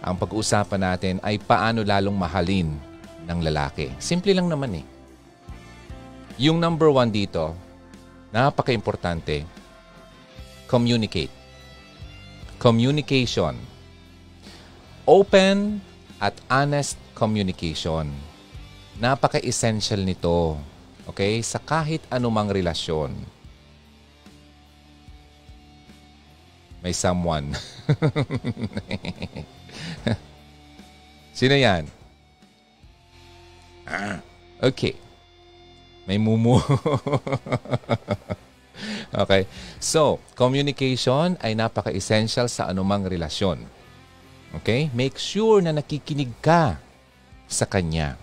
Ang pag-uusapan natin ay paano lalong mahalin ng lalaki. Simple lang naman eh. Yung number 1 dito, napaka-importante, communicate. Communication. Open at honest communication. Napaka-essential nito. Okay? Sa kahit anumang relasyon. May someone. Sino yan? Okay. May mumu. Okay. So, communication ay napaka-essential sa anumang relasyon. Okay? Make sure na nakikinig ka sa kanya.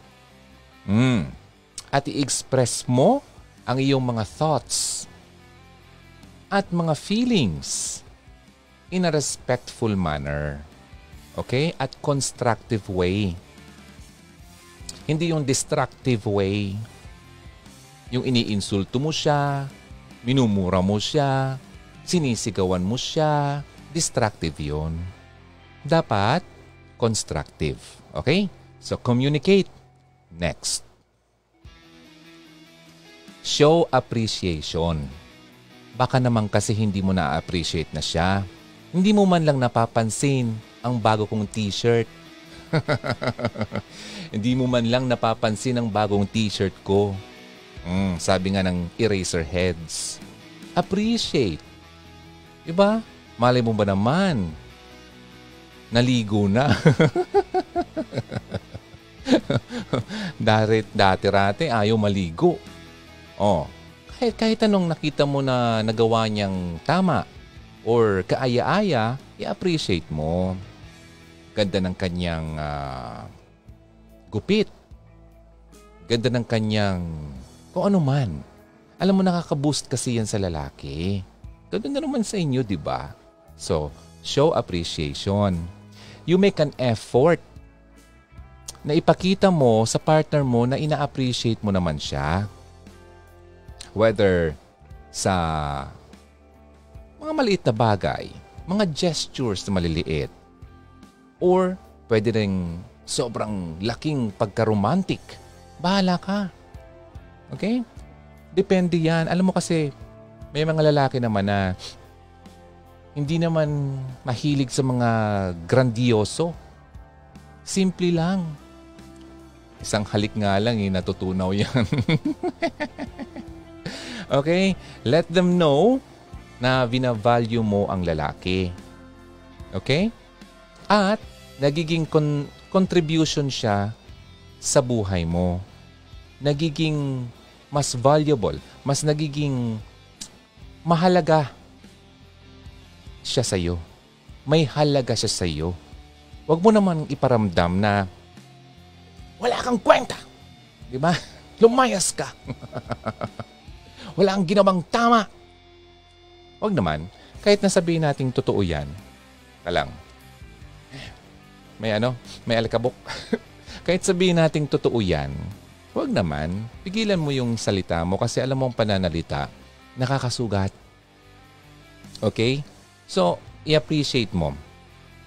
At i-express mo ang iyong mga thoughts at mga feelings in a respectful manner. Okay? At constructive way. Hindi yung destructive way. Yung iniinsulto mo siya, minumura mo siya, sinisigawan mo siya, destructive yun. Dapat constructive. Okay? So, communicate. Next. Show appreciation. Baka naman kasi hindi mo na-appreciate na siya. Hindi mo man lang napapansin ang bago kong t-shirt. Hindi mo man lang napapansin ang bagong t-shirt ko. Sabi nga ng Eraserheads. Appreciate. Diba? Malay mo ba naman? Naligo na. Dati-rate ayaw maligo. Kahit anong nakita mo na nagawa niyang tama or kaaya-aya, i-appreciate mo. Ganda ng kanyang gupit. Ganda ng kanyang kung ano man. Alam mo, nakaka-boost kasi yan sa lalaki. Ganda na naman sa inyo, di ba? So, show appreciation. You make an effort na ipakita mo sa partner mo na ina-appreciate mo naman siya. Whether sa mga maliit na bagay, mga gestures na maliliit, or pwede rin sobrang laking pagka-romantic. Bahala ka. Okay? Depende yan. Alam mo kasi, may mga lalaki naman na hindi naman mahilig sa mga grandioso. Simple lang. Isang halik nga lang, natutunaw yan. Okay? Let them know na binavalue mo ang lalaki. Okay? At nagiging contribution siya sa buhay mo. Nagiging mas valuable, mas nagiging mahalaga siya sa iyo. May halaga siya sa iyo. Huwag mo naman iparamdam na wala kang kwenta. Di ba? Lumayas ka. Wala kang ginawang tama. Huwag naman. Kahit nasabihin nating totoo yan. Talang. May alikabok. Kahit sabihin nating totoo yan, huwag naman. Pigilan mo yung salita mo kasi alam mo ang pananalita, nakakasugat. Okay? So, i-appreciate mo.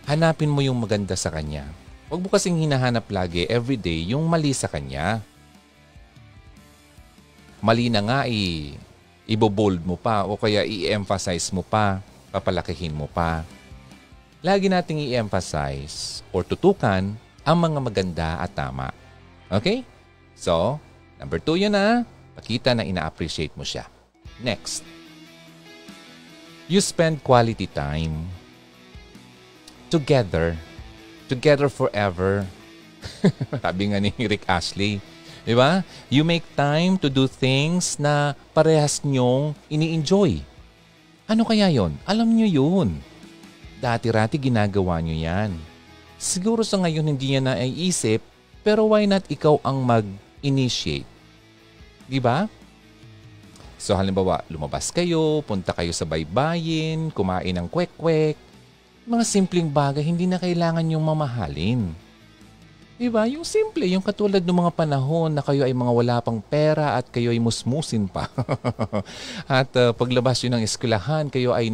Hanapin mo yung maganda sa kanya. Huwag mo kasing hinahanap lagi, everyday, yung mali sa kanya. Mali na nga i-bold mo pa o kaya i-emphasize mo pa, papalakihin mo pa. Lagi nating i-emphasize or tutukan ang mga maganda at tama. Okay? So, number 2 yun na. Pakita na ina-appreciate mo siya. Next. You spend quality time. Together. Together forever. Sabi nga ni Rick Astley. Diba? You make time to do things na parehas nyong ini-enjoy. Ano kaya yon? Alam nyo yun. Dati-rati ginagawa nyo yan. Siguro sa ngayon hindi niya naiisip, pero why not ikaw ang mag-initiate? Diba? So halimbawa, lumabas kayo, punta kayo sa baybayin, kumain ng kwek-kwek. Mga simpleng bagay, hindi na kailangan yung mamahalin. Diba? Yung simple, yung katulad ng mga panahon na kayo ay mga wala pang pera at kayo ay musmusin pa. At paglabas yun ng eskwelahan, kayo ay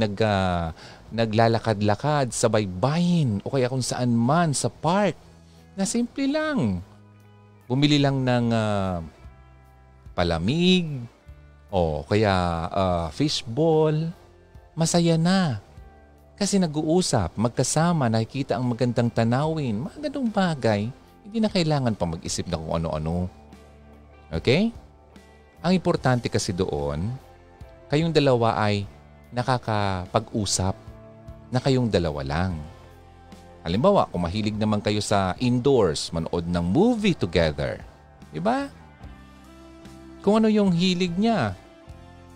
naglalakad-lakad sa baybayin o kaya kung saan man sa park na simple lang. Bumili lang ng palamig o kaya fishball. Masaya na. Kasi nag-uusap, magkasama, nakikita ang magandang tanawin. Mga ganong bagay. Hindi na kailangan pa mag-isip na kung ano-ano. Okay? Ang importante kasi doon, kayong dalawa ay nakakapag-usap na kayong dalawa lang. Halimbawa, kung mahilig naman kayo sa indoors, manood ng movie together. Diba? Kung ano yung hilig niya.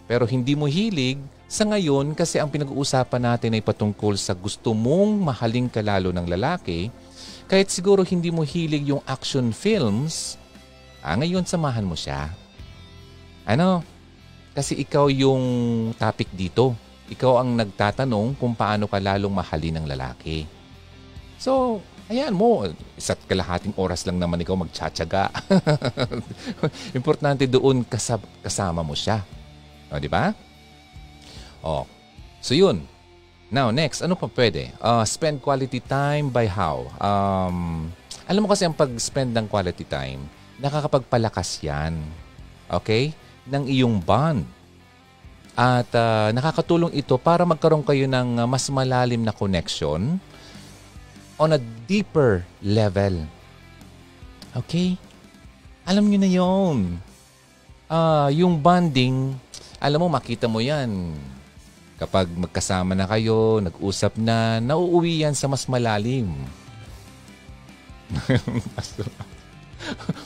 Pero hindi mo hilig, sa ngayon kasi ang pinag-uusapan natin ay patungkol sa gusto mong mahaling kalalo ng lalaki, kahit siguro hindi mo hilig yung action films, ngayon samahan mo siya. Ano? Kasi ikaw yung topic dito. Ikaw ang nagtatanong kung paano ka lalong mahalin ng lalaki. So, ayan mo, isa't kalahating oras lang naman ikaw magtsatsaga. Importante doon kasama mo siya. O, di ba? O, so yun. Now, next, ano pa pwede? Spend quality time by how? Alam mo kasi ang pag-spend ng quality time, nakakapagpalakas yan. Okay? Ng iyong bond. At nakakatulong ito para magkaroon kayo ng mas malalim na connection on a deeper level. Okay? Alam nyo na yun. Yung bonding, alam mo, makita mo yan. Kapag magkasama na kayo, nag-usap na, nauuwi yan sa mas malalim.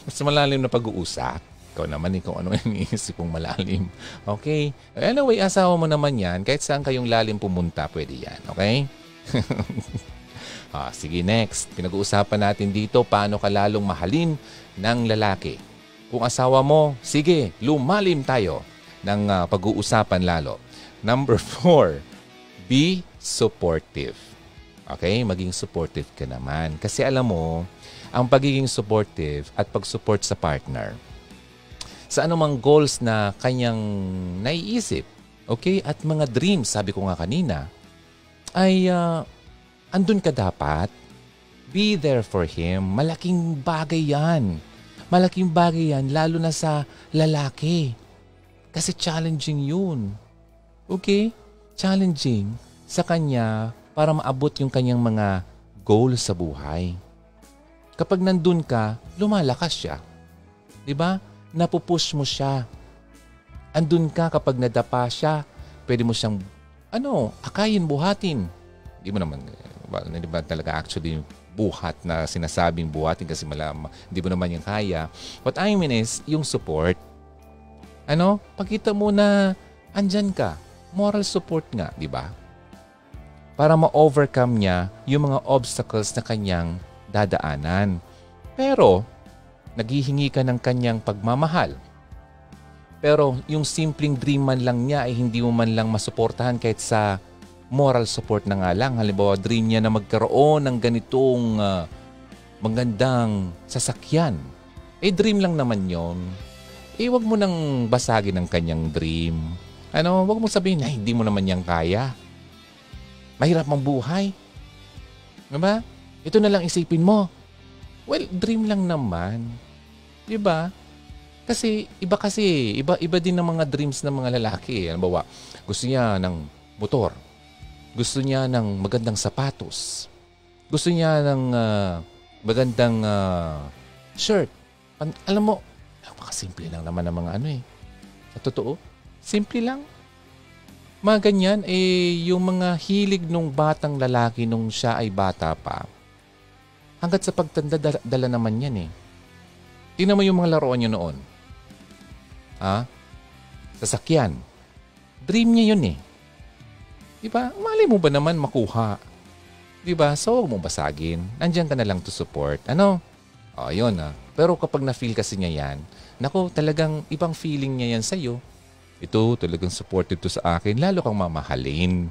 Mas malalim na pag-uusap. Ikaw naman, ikaw ano yung iniisip kong malalim. Okay? Anyway, asawa mo naman yan. Kahit saan kayong lalim pumunta, pwede yan. Okay? Sige, next. Pinag-uusapan natin dito paano ka lalong mahalin ng lalaki. Kung asawa mo, sige, lumalim tayo ng pag-uusapan lalo. Number 4, be supportive. Okay? Maging supportive ka naman. Kasi alam mo, ang pagiging supportive at pag-support sa partner, sa anumang goals na kanyang naiisip, okay? At mga dreams, sabi ko nga kanina, ay andun ka dapat. Be there for him. Malaking bagay yan. Malaking bagay yan, lalo na sa lalaki. Kasi challenging yun. Okay? Challenging sa kanya para maabot yung kanyang mga goals sa buhay. Kapag nandun ka, lumalakas siya. Diba? Napupush mo siya. Andun ka kapag nadapa siya, pwede mo siyang, akayin, buhatin. Hindi mo naman, hindi ba talaga actually buhat na sinasabing buhatin kasi hindi mo naman yung kaya. What I mean is, yung support. Pakita mo na andyan ka. Moral support nga, di ba? Para ma-overcome niya yung mga obstacles na kanyang dadaanan. Pero, naghihingi ka ng kanyang pagmamahal. Pero yung simpleng dream man lang niya ay hindi mo man lang masuportahan kahit sa moral support na nga lang. Halimbawa, dream niya na magkaroon ng ganitong magandang sasakyan. Dream lang naman yon. Wag mo nang basagin ang kanyang dream. Wag mo sabihin, hindi mo naman yan kaya. Mahirap mang buhay. Diba? Ito na lang isipin mo. Well, dream lang naman. Diba? Kasi iba din ng mga dreams ng mga lalaki. Halimbawa, gusto niya ng motor. Gusto niya ng magandang sapatos. Gusto niya ng magandang shirt. Alam mo, napakasimple lang naman ng mga Sa totoo, simple lang. Mga ganyan, yung mga hilig nung batang lalaki nung siya ay bata pa, hanggat sa pagtanda, dala naman yan Tingnan mo yung mga laruan nyo noon. Sasakyan. Dream niya yun Diba? Mali mo ba naman makuha? Diba? So, huwag mong basagin. Nandiyan ka na lang to support. Yun Pero kapag na-feel kasi niya yan, talagang ibang feeling niya yan sa'yo. Ito, talagang supported to sa akin. Lalo kang mamahalin.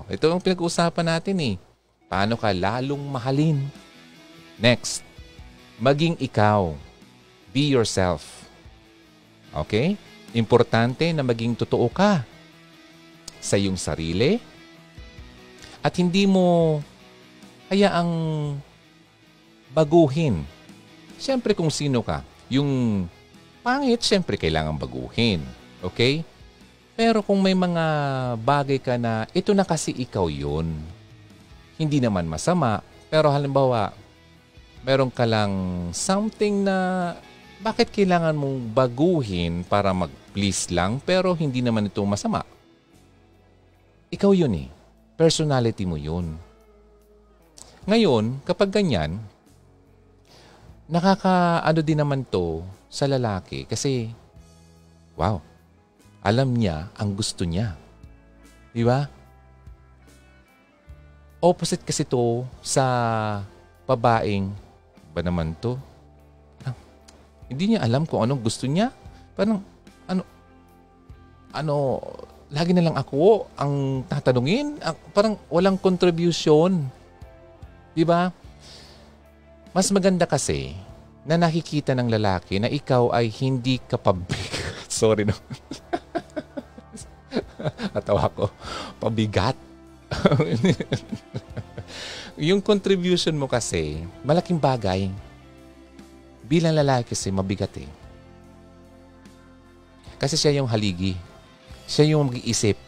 Ito ang pinag-uusapan natin Paano ka lalong mahalin? Next, maging ikaw. Be yourself. Okay? Importante na maging totoo ka sa iyong sarili, At hindi mo hayaang baguhin. Siyempre kung sino ka. Yung pangit, siyempre kailangan baguhin. Okay? Pero kung may mga bagay ka na ito na kasi ikaw yun, hindi naman masama. Pero halimbawa, meron ka lang something na bakit kailangan mong baguhin para mag-please lang pero hindi naman ito masama. Ikaw yun eh. Personality mo yun. Ngayon, kapag ganyan, nakakaano din naman to sa lalaki kasi, wow, alam niya ang gusto niya. Di ba? Opposite kasi to sa babaeng, ba naman to? Hindi niya alam kung anong gusto niya. Parang, lagi na lang ako ang tatanungin. Parang walang contribution. Di ba? Mas maganda kasi na nakikita ng lalaki na ikaw ay hindi ka sorry no. Natawa ko. Pabigat. Yung contribution mo kasi, malaking bagay. Bilang lalaki kasi, mabigat eh. Kasi siya yung haligi. Siya yung mag-iisip.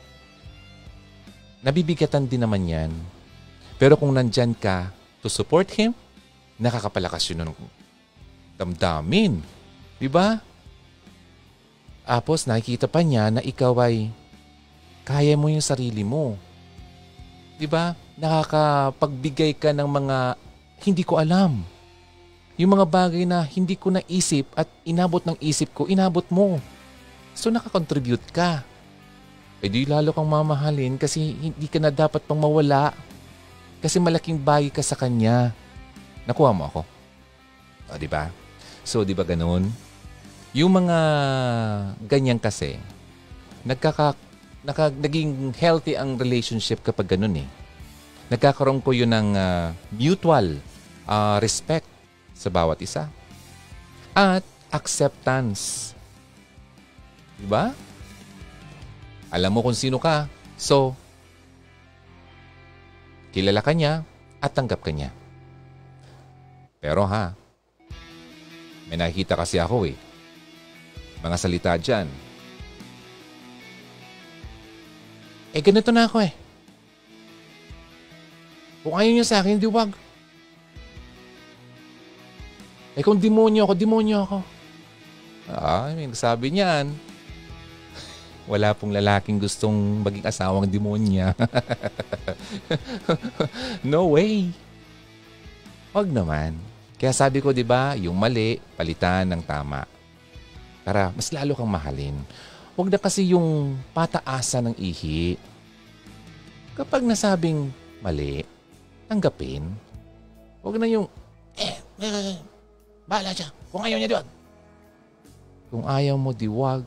Nabibigatan din naman yan. Pero kung nandyan ka to support him, nakakapalakas yun ng damdamin. Diba? Tapos nakikita pa niya na ikaw ay kaya mo yung sarili mo. Diba? Nakakapagbigay ka ng mga hindi ko alam. Yung mga bagay na hindi ko naisip at inabot ng isip ko, inabot mo. So nakakontribute ka. E di lalo kang mamahalin kasi hindi ka na dapat pang mawala. Kasi malaking bagay ka sa kanya. Nakuha mo ako? O, diba? So, diba ganun? Yung mga ganyan kasi, naging healthy ang relationship kapag ganun eh. Nagkakaroon ko yun ng mutual respect sa bawat isa. At acceptance. Diba? Alam mo kung sino ka. So, kilala ka niya at tanggap ka niya. Pero may nakikita kasi ako eh. Mga salita dyan. Ganito na ako eh. Kung ayaw niya sa akin, di wag. Kung demonyo ako. May nagsabi niyan. Wala pong lalaking gustong maging asawang demonya. No way. Wag naman. Kaya sabi ko, di ba, yung mali, palitan ng tama. Para mas lalo kang mahalin. Wag na kasi yung pataasan ng ihi. Kapag nasabing mali, tanggapin. Wag na yung, bahala siya. Kung ayaw niya, diwag. Kung ayaw mo, diwag.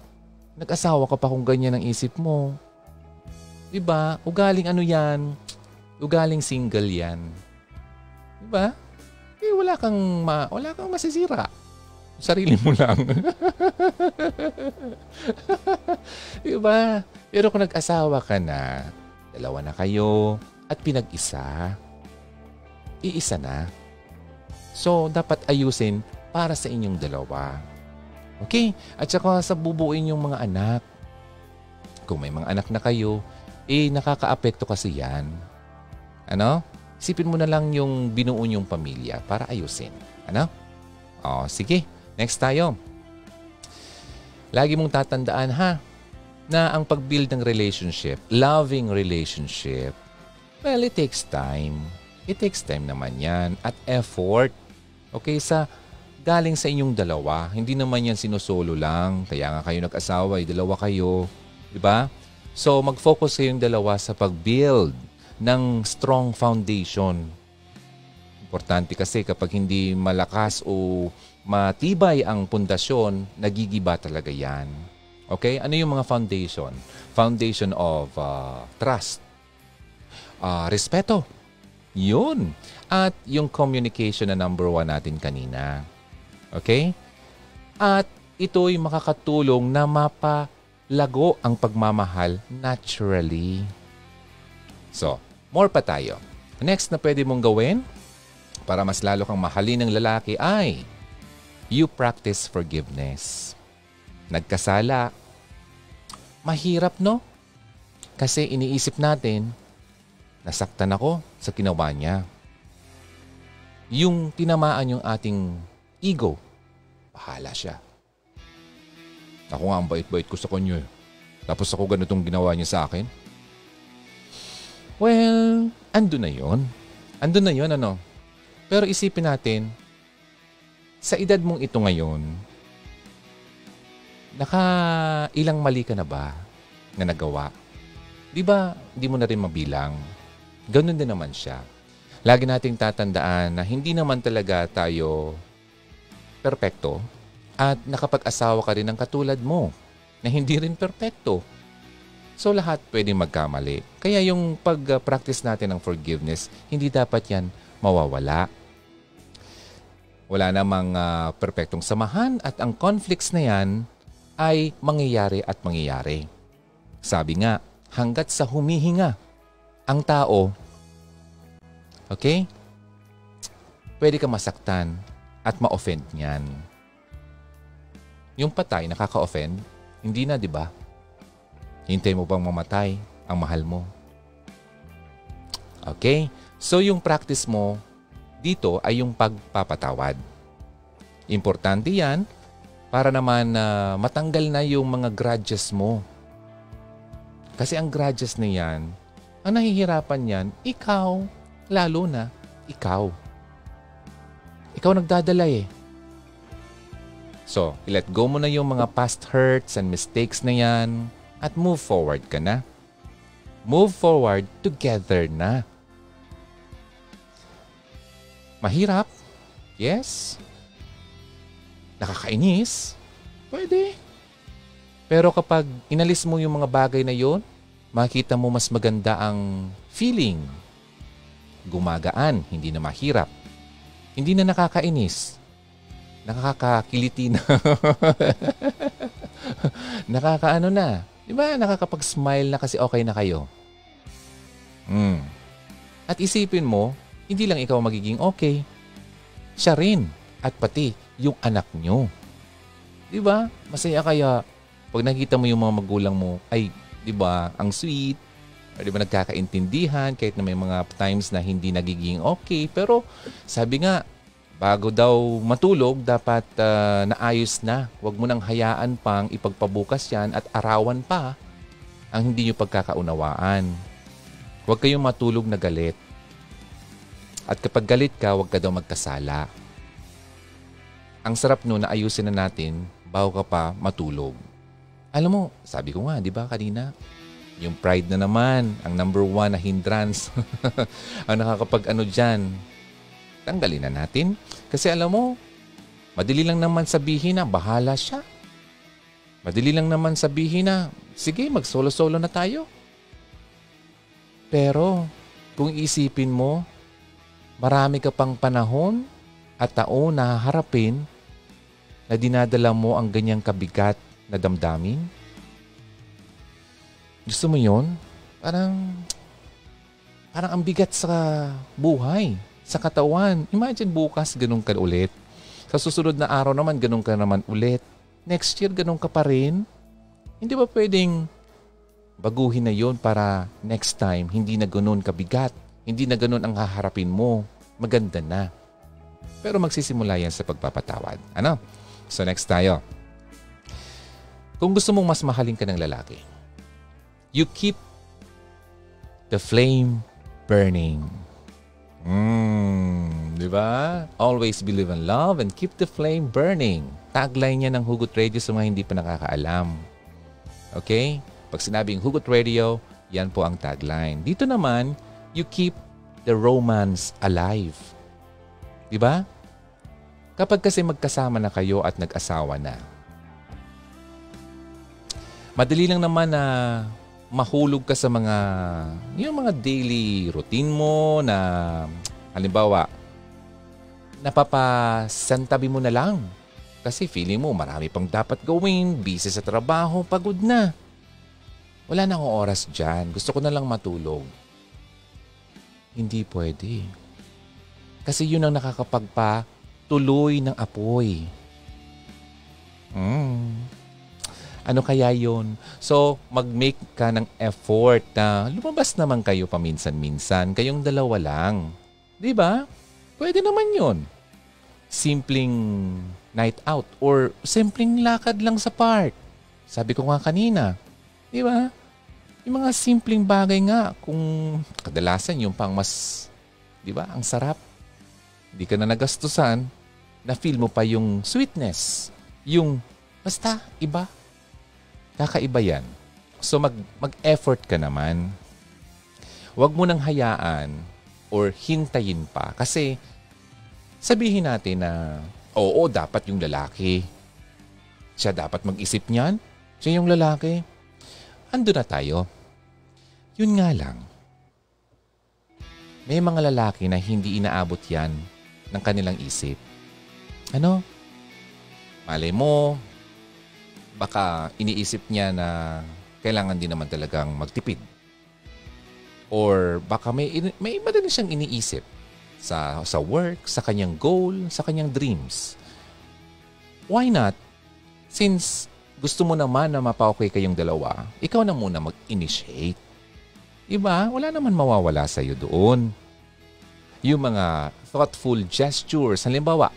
Nag-asawa ka pa kung ganyan ang isip mo. Diba? Ugaling ano yan? Ugaling single yan. Diba? Wala kang masisira. Sarili mo lang. Diba? Pero kung nag-asawa ka na, dalawa na kayo, at pinag-isa, iisa na. So, dapat ayusin para sa inyong dalawa. Okay? At saka sa bubuin yung mga anak. Kung may mga anak na kayo, nakaka-apekto kasi yan. Ano? Isipin mo na lang yung binuo yung pamilya para ayusin. Ano? Sige. Next tayo. Lagi mong tatandaan na ang pag-build ng relationship, loving relationship, well, it takes time. It takes time naman yan at effort. Okay? Galing sa inyong dalawa. Hindi naman yan sinusolo lang. Kaya nga kayo nag-asawa, dalawa kayo. Diba? So, mag-focus kayong dalawa sa pag-build ng strong foundation. Importante kasi kapag hindi malakas o matibay ang pundasyon, nagigiba talaga yan. Okay? Ano yung mga foundation? Foundation of trust. Respeto. Yun. At yung communication na number 1 natin kanina. Okay? At ito'y makakatulong na mapalago ang pagmamahal naturally. So, More pa tayo. Next na pwede mong gawin para mas lalo kang mahalin ng lalaki ay you practice forgiveness. Nagkasala. Mahirap, no? Kasi iniisip natin, nasaktan ako sa ginawa niya. Yung tinamaan yung ating ego, bahala siya. Ako nga ang bait-bait ko sa kanya. Tapos ako ganitong ginawa niya sa akin. Well, andun na yun. Andun na yun, ano? Pero isipin natin, sa edad mong ito ngayon, ilang mali ka na ba na nagawa? Di ba, di mo na rin mabilang? Ganun din naman siya. Lagi nating tatandaan na hindi naman talaga tayo perpekto at nakapag-asawa ka rin ng katulad mo na hindi rin perpekto. So lahat pwedeng magkamali. Kaya yung pag-practice natin ng forgiveness, hindi dapat yan mawawala. Wala namang perpektong samahan at ang conflicts na yan ay mangyayari at mangyayari. Sabi nga, hanggat sa humihinga ang tao, okay? Pwede ka masaktan at ma-offend niyan. Yung patay, nakaka-offend, hindi na, di ba? Hintay mo bang mamatay ang mahal mo? Okay? So yung practice mo dito ay yung pagpapatawad. Importante yan para naman matanggal na yung mga grudges mo. Kasi ang grudges na yan, ang nahihirapan yan, ikaw, lalo na ikaw. Ikaw nagdadala eh. So, let go mo na yung mga past hurts and mistakes na yan at move forward ka na. Move forward together na. Mahirap? Yes. Nakakainis? Pwede. Pero kapag inalis mo yung mga bagay na yon, makita mo mas maganda ang feeling. Gumagaan, hindi na mahirap. Hindi na nakakainis. Nakakakiliti na. Nakakaano na. Diba? Nakakapag-smile na kasi okay na kayo. At isipin mo, hindi lang ikaw magiging okay. Siya rin. At pati yung anak nyo. Diba? Masaya kaya pag nakita mo yung mga magulang mo, ay, diba, ang sweet. Or diba, nagkakaintindihan kahit na may mga times na hindi nagiging okay. Pero sabi nga, bago daw matulog, dapat naayos na. Huwag mo nang hayaan pang ipagpabukas yan at arawan pa ang hindi nyo pagkakaunawaan. Huwag kayong matulog na galit. At kapag galit ka, huwag ka daw magkasala. Ang sarap no na ayusin na natin bago ka pa matulog. Alam mo, sabi ko nga, di ba kanina? Yung pride na naman, ang number 1 na hindrance. Ang nakakapag-ano dyan. Tanggalin na natin. Kasi alam mo, madali lang naman sabihin na bahala siya. Madali lang naman sabihin na, sige, mag-solo-solo na tayo. Pero, kung isipin mo, marami ka pang panahon at taon na haharapin na dinadala mo ang ganyang kabigat na damdamin. Gusto mo yun? Parang ang bigat sa buhay. Sa katawan. Imagine bukas ganun ka ulit. Sa susunod na araw naman ganun ka naman ulit. Next year ganun ka pa rin. Hindi ba pwedeng baguhin na yon para next time hindi na ganun kabigat. Hindi na ganun ang haharapin mo. Maganda na. Pero magsisimula yan sa pagpapatawad. Ano? So next tayo. Kung gusto mong mas mahalin ka ng lalaki, you keep the flame burning. Di ba? Always believe in love and keep the flame burning. Tagline niya ng Hugot Radio sa mga hindi pa nakakaalam. Okay? Pag sinabing Hugot Radio, yan po ang tagline. Dito naman, you keep the romance alive. Di ba? Kapag kasi magkasama na kayo at nag-asawa na, madali lang naman na mahulog ka sa yung mga daily routine mo na halimbawa, napapasantabi mo na lang. Kasi feeling mo marami pang dapat gawin, busy sa trabaho, pagod na. Wala na akong oras dyan. Gusto ko na lang matulog. Hindi pwede. Kasi yun ang nakakapagpatuloy ng apoy. Ano kaya yun? So, mag-make ka ng effort na lumabas naman kayo paminsan-minsan. Kayong dalawa lang. Di ba? Pwede naman yun. Simpleng night out or simpleng lakad lang sa park. Sabi ko nga kanina. Di ba? Yung mga simpleng bagay nga kung kadalasan yung pang mas, di ba, ang sarap. Hindi ka na nagastusan, na-feel mo pa yung sweetness. Yung basta iba. Kakaiba yan. So mag-effort ka naman. Huwag mo nang hayaan or hintayin pa. Kasi sabihin natin na, oo, dapat yung lalaki. Siya dapat mag-isip niyan. Siya yung lalaki. Ando na tayo. Yun nga lang. May mga lalaki na hindi inaabot yan ng kanilang isip. Ano? Malay mo, baka iniisip niya na kailangan din naman talagang magtipid. Or baka may iba din siyang iniisip sa work, sa kanyang goal, sa kanyang dreams. Why not? Since gusto mo naman na mapa-okay kayong dalawa, ikaw na muna mag-initiate. Diba? Wala naman mawawala sa'yo doon. Yung mga thoughtful gestures, halimbawa,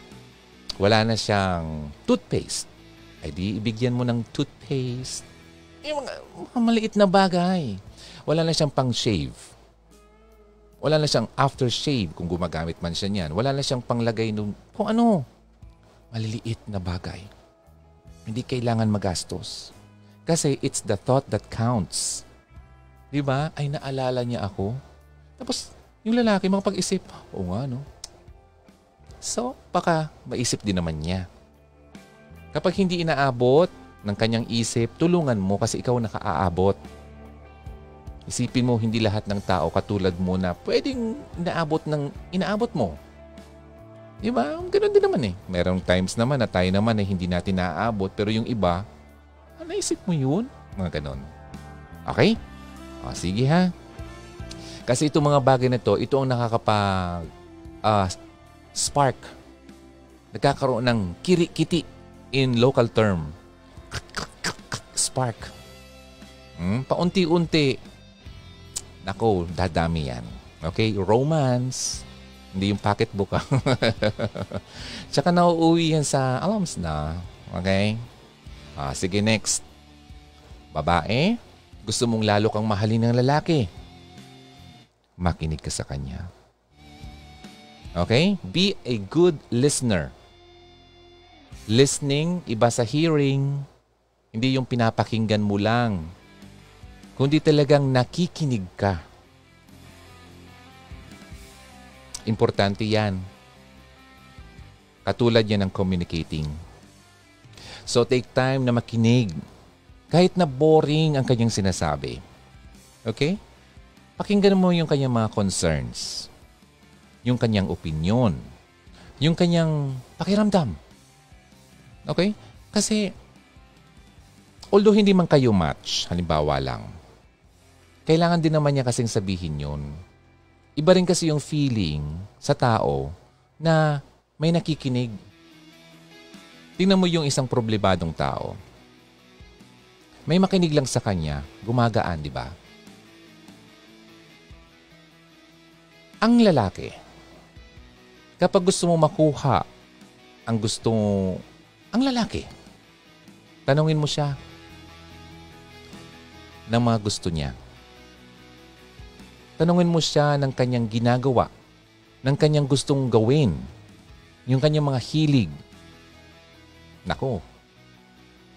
wala na siyang toothpaste. Ay di, ibigyan mo ng toothpaste. Yung mga maliit na bagay. Wala na siyang pang-shave. Wala na siyang aftershave kung gumagamit man siya niyan. Wala na siyang panglagay nung kung ano. Maliliit na bagay. Hindi kailangan magastos. Kasi it's the thought that counts. Diba? Ay, naalala niya ako. Tapos, yung lalaki makapag-isip, oo nga, no? So, baka maisip din naman niya. Kapag hindi inaabot ng kanyang isip, tulungan mo kasi ikaw nakaaabot. Isipin mo, hindi lahat ng tao katulad mo na pwedeng inaabot mo. Diba? Ganun din naman eh. Merong times naman na tayo naman ay hindi natin naaabot pero yung iba, naisip mo yun? Mga ganun. Okay? O, sige ha. Kasi itong mga bagay na to, ito ang nakakapag spark. Nagkakaroon ng kiri-kiti in local term. Spark. Paunti-unti. Nako, dadami yan. Okay? Romance. Hindi yung pocketbook. Tsaka nauuwi yan sa alams na. Okay? Sige, next. Babae, gusto mong lalo kang mahalin ng lalaki. Makinig ka sa kanya. Okay? Be a good listener. Listening, iba sa hearing. Hindi yung pinapakinggan mo lang. Kundi talagang nakikinig ka. Importante yan. Katulad yan ng communicating. So take time na makinig. Kahit na boring ang kanyang sinasabi. Okay? Pakinggan mo yung kanyang mga concerns. Yung kanyang opinion. Yung kanyang pakiramdam. Okay? Kasi, although hindi man kayo match, halimbawa lang, kailangan din naman niya kasing sabihin yun. Iba rin kasi yung feeling sa tao na may nakikinig. Tingnan mo yung isang problemadong tao. May makinig lang sa kanya, gumagaan, di ba? Ang lalaki, kapag gusto mo makuha ang lalaki, tanungin mo siya ng mga gusto niya. Tanungin mo siya ng kanyang ginagawa, ng kanyang gustong gawin, yung kanyang mga hilig. Nako,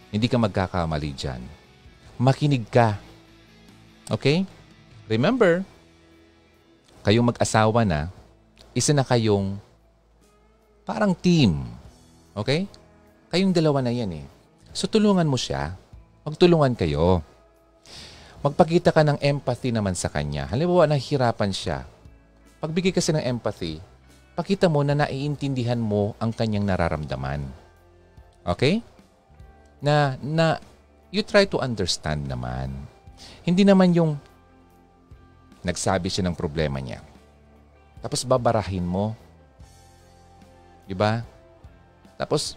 hindi ka magkakamali dyan. Makinig ka. Okay? Remember, kayong mag-asawa na, isa na kayong parang team. Okay? Kayong dalawa na yan eh. So tulungan mo siya. Magtulungan kayo. Magpakita ka ng empathy naman sa kanya. Halimbawa, nahihirapan siya. Pagbigay kasi ng empathy, pakita mo na naiintindihan mo ang kanyang nararamdaman. Okay? Na you try to understand naman. Hindi naman yung nagsabi siya ng problema niya. Tapos babarahin mo. Diba? Tapos,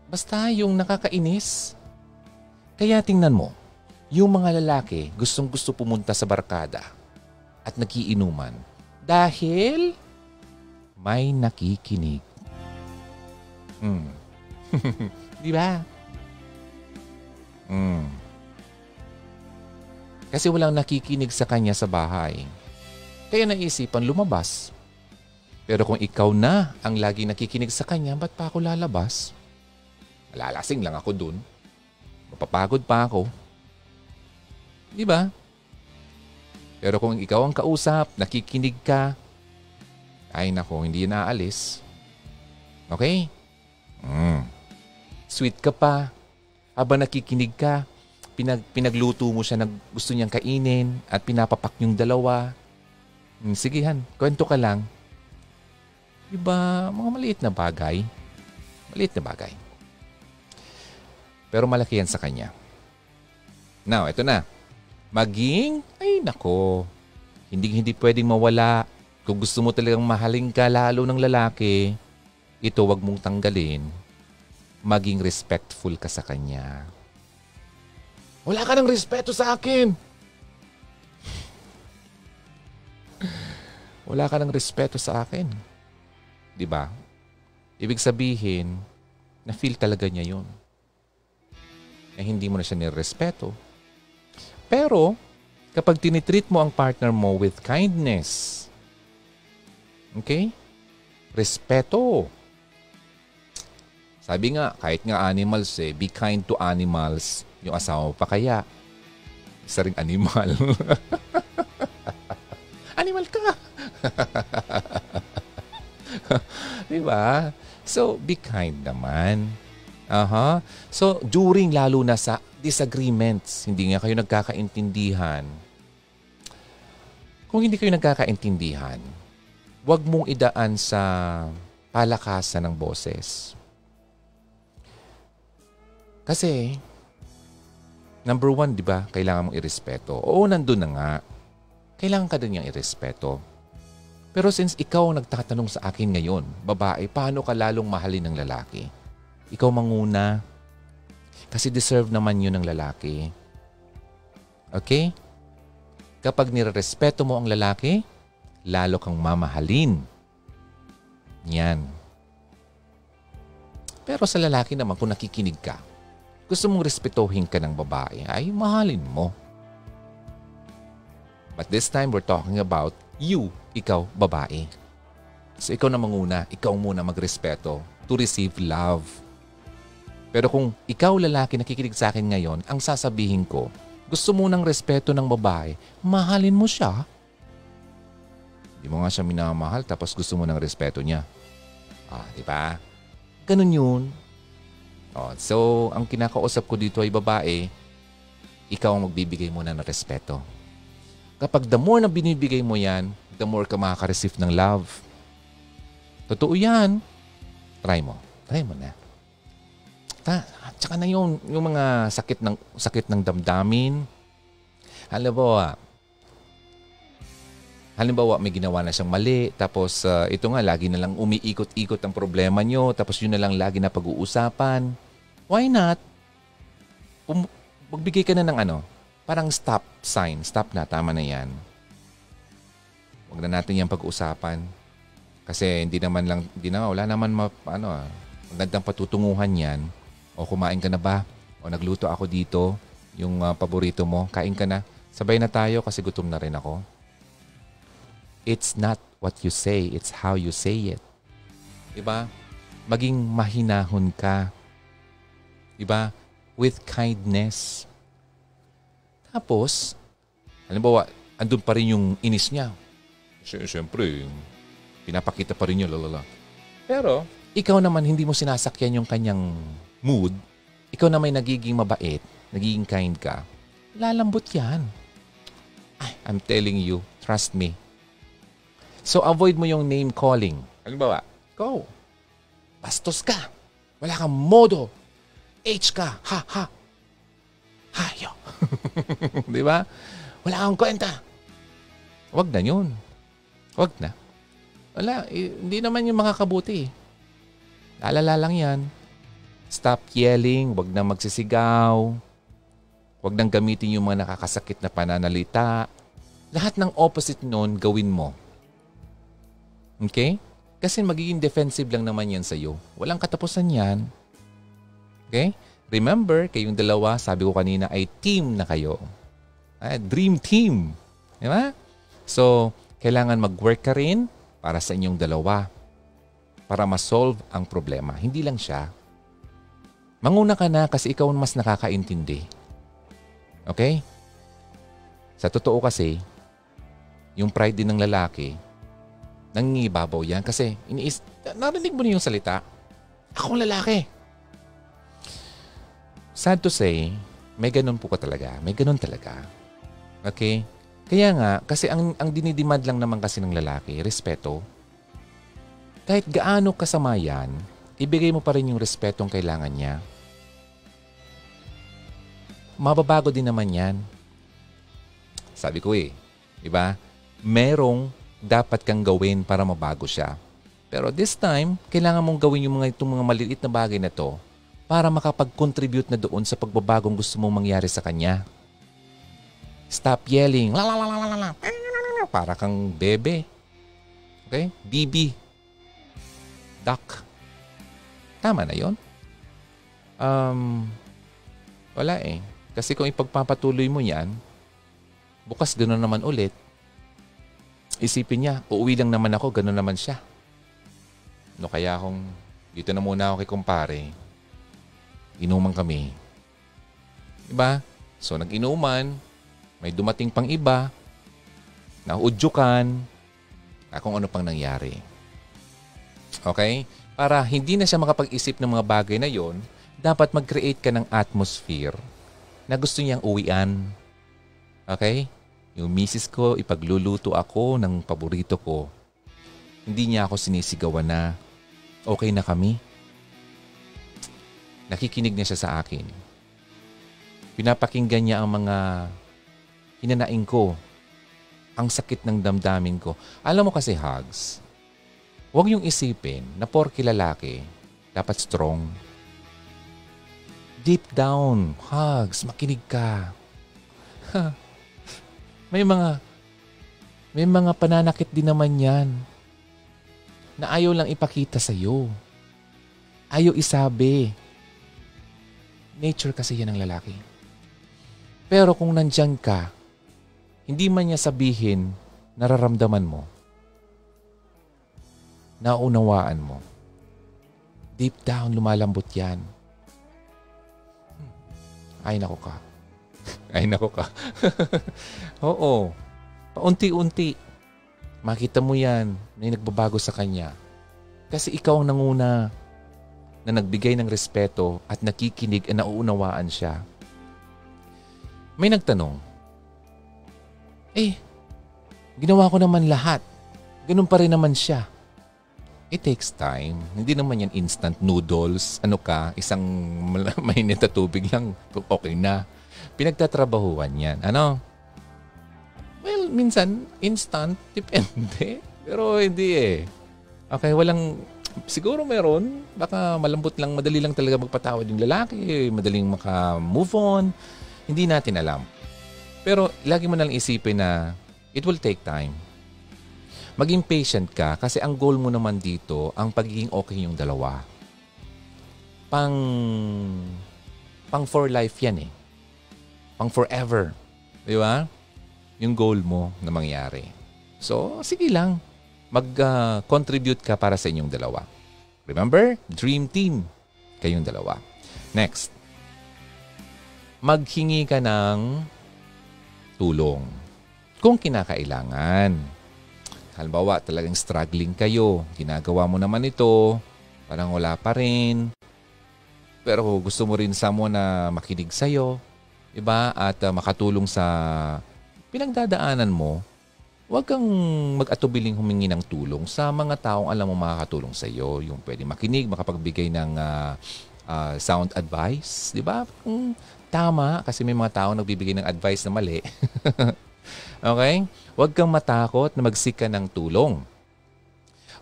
basta yung nakakainis. Kaya tingnan mo, yung mga lalaki gustong-gusto pumunta sa barkada at nagiinuman dahil may nakikinig. Diba? Kasi walang nakikinig sa kanya sa bahay. Kaya naisipan lumabas. Pero kung ikaw na ang lagi nakikinig sa kanya, ba't pa ako lalabas? Malalasing lang ako dun. Mapapagod pa ako. Di ba? Pero kung ikaw ang kausap, nakikinig ka, ay nako, hindi naalis. Okay? Sweet ka pa. Habang nakikinig ka, pinagluto mo siya na gusto niyang kainin at pinapapak yung dalawa. Sige han, kwento ka lang. Diba, mga maliit na bagay. Maliit na bagay. Pero malaki yan sa kanya. Now, ito na. Ay nako. Hindi pwedeng mawala. Kung gusto mo talagang mahalin ka lalo ng lalaki, ito wag mong tanggalin. Maging respectful ka sa kanya. Wala ka ng respeto sa akin. Wala ka ng respeto sa akin. Diba? Ibig sabihin, na-feel talaga niya yun. Na hindi mo na siya nirespeto. Pero, kapag tinitreat mo ang partner mo with kindness, okay? Respeto. Sabi nga, kahit nga animals be kind to animals. Yung asawa mo pa kaya. Isa ring animal. Animal ka. Diba? So, be kind naman. So, during lalo na sa disagreements, hindi nga kayo nagkakaintindihan. Kung hindi kayo nagkakaintindihan, huwag mong idaan sa palakasan ng boses. Kasi, number one, di ba, kailangan mong irespeto. Oo, nandun na nga. Kailangan ka din niyang irespeto. Pero since ikaw ang nagtatanong sa akin ngayon, babae, paano ka lalong mahalin ng lalaki? Ikaw manguna. Kasi deserve naman yun ng lalaki. Okay? Kapag nirerespeto mo ang lalaki, lalo kang mamahalin. Yan. Pero sa lalaki naman, kung nakikinig ka, gusto mong respetuhin ka ng babae, ay mahalin mo. But this time, we're talking about you, ikaw, babae. So ikaw na manguna, ikaw muna magrespeto to receive love. Pero kung ikaw lalaki nakikinig sa akin ngayon, ang sasabihin ko, gusto mo ng respeto ng babae, mahalin mo siya. Di mo nga siya minamahal tapos gusto mo ng respeto niya. Di ba? Ganun yun. So, ang kinakausap ko dito ay babae, ikaw ang magbibigay muna ng respeto. Kapag the more na binibigay mo yan, the more ka makaka-receive ng love. Totoo yan. Try mo na. Tsaka na yung mga sakit ng damdamin. Halimbawa, may ginawa na siyang mali, tapos ito nga, lagi na lang umiikot-ikot ang problema nyo, tapos yun na lang lagi na pag-uusapan. Why not? Magbigay ka na ng parang stop sign. Stop na, tama na yan. Huwag na natin yung pag-uusapan. Kasi wala naman magandang patutunguhan yan. O kumain ka na ba? O nagluto ako dito, yung paborito mo, kain ka na. Sabay na tayo kasi gutom na rin ako. It's not what you say, it's how you say it. Diba? Maging mahinahon ka. Diba? With kindness. Tapos, halimbawa, andun pa rin yung inis niya. Siyempre, pinapakita pa rin niya, lalala. Pero, ikaw naman hindi mo sinasakyan yung kanyang mood. Ikaw na may nagiging mabait, nagiging kind ka. Lalambot yan. I'm telling you, trust me. So, avoid mo yung name calling. Halimbawa, go. Bastos ka. Wala kang modo. H ka. Ha. Hayo. Di ba? Wala kang kwenta. Wag na yun. Wag na. Wala, hindi naman yung makakabuti. Lalala lang yan. Stop yelling, wag nang magsisigaw, wag nang gamitin yung mga nakakasakit na pananalita. Lahat ng opposite nun, gawin mo. Okay? Kasi magiging defensive lang naman yan sa'yo. Walang katapusan yan. Okay? Remember, kayong dalawa, sabi ko kanina, ay team na kayo. Dream team. Di ba? So, kailangan mag-work ka rin para sa inyong dalawa. Para ma-solve ang problema. Hindi lang siya. Manguna ka na kasi ikaw mas nakakaintindi. Okay? Sa totoo kasi, yung pride din ng lalaki, nangingibabaw yan kasi narinig mo na yung salita. Akong lalaki. Sad to say, may ganun po ka talaga. May ganun talaga. Okay? Kaya nga, kasi ang dinidemand lang naman kasi ng lalaki, respeto. Kahit gaano kasama yan, ibigay mo pa rin yung respetong kailangan niya. Mababago din naman yan. Sabi ko diba? Merong dapat kang gawin para mabago siya. Pero this time, kailangan mong gawin itong mga maliliit na bagay na to para makapag-contribute na doon sa pagbabagong gusto mong mangyari sa kanya. Stop yelling. La la la la la la. Para kang bebe. Okay? Bibi. Duck. Tama na yon. Wala Kasi kung ipagpapatuloy mo yan, bukas gano'n naman ulit. Isipin niya, uuwi lang naman ako, gano'n naman siya. No, kaya kung dito na muna ako kay kumpare, inuman kami. Diba? So, nag-inuman, may dumating pang iba, naudyukan, na kung ano pang nangyari. Okay? Para hindi na siya makapag-isip ng mga bagay na yon, dapat mag-create ka ng atmosphere na gusto niyang uwian. Okay? Yung misis ko, ipagluluto ako ng paborito ko. Hindi niya ako sinisigawan na okay na kami. Nakikinig na siya sa akin. Pinapakinggan niya ang mga hinanaing ko. Ang sakit ng damdamin ko. Alam mo kasi, Hugs, huwag yung isipin na porke lalaki, dapat strong. Deep down, Hugs, makinig ka. May mga pananakit din naman yan na ayaw lang ipakita sa'yo. Ayaw isabi. Nature kasi yan ng lalaki. Pero kung nandyan ka, hindi man niya sabihin, nararamdaman mo, naunawaan mo. Deep down, lumalambot yan. Ay, nako ka. Ay, nako ka. Oo. Paunti-unti. Makita mo yan, may nagbabago sa kanya. Kasi ikaw ang nanguna na nagbigay ng respeto at nakikinig at nauunawaan siya. May nagtanong, ginawa ko naman lahat. Ganun pa rin naman siya. It takes time. Hindi naman yan instant noodles. Isang mainit na tubig lang, okay na. Pinagtatrabahuan yan. Well, minsan, instant, depende. Pero hindi Okay, siguro meron. Baka malambot lang, madali lang talaga magpatawad yung lalaki, madaling maka-move on. Hindi natin alam. Pero lagi mo nalang isipin na it will take time. Maging patient ka kasi ang goal mo naman dito, ang pagiging okay yung dalawa. Pang for life yan Pang forever. Di ba? Yung goal mo na mangyari. So, sige lang. Mag-contribute ka para sa inyong dalawa. Remember? Dream team. Kayong dalawa. Next. Maghingi ka ng tulong. Kung kinakailangan. Halimbawa, talagang struggling kayo. Ginagawa mo naman ito. Parang wala pa rin. Pero gusto mo rin someone na makinig sa'yo. Diba? At makatulong sa pinagdadaanan mo. Huwag kang mag-atubiling humingi ng tulong sa mga taong alam mo makakatulong sa iyo. Yung pwede makinig, makapagbigay ng sound advice. Di ba? Tama, kasi may mga taong nagbibigay ng advice na mali. Okay? Huwag kang matakot na mag-seek ka ng tulong.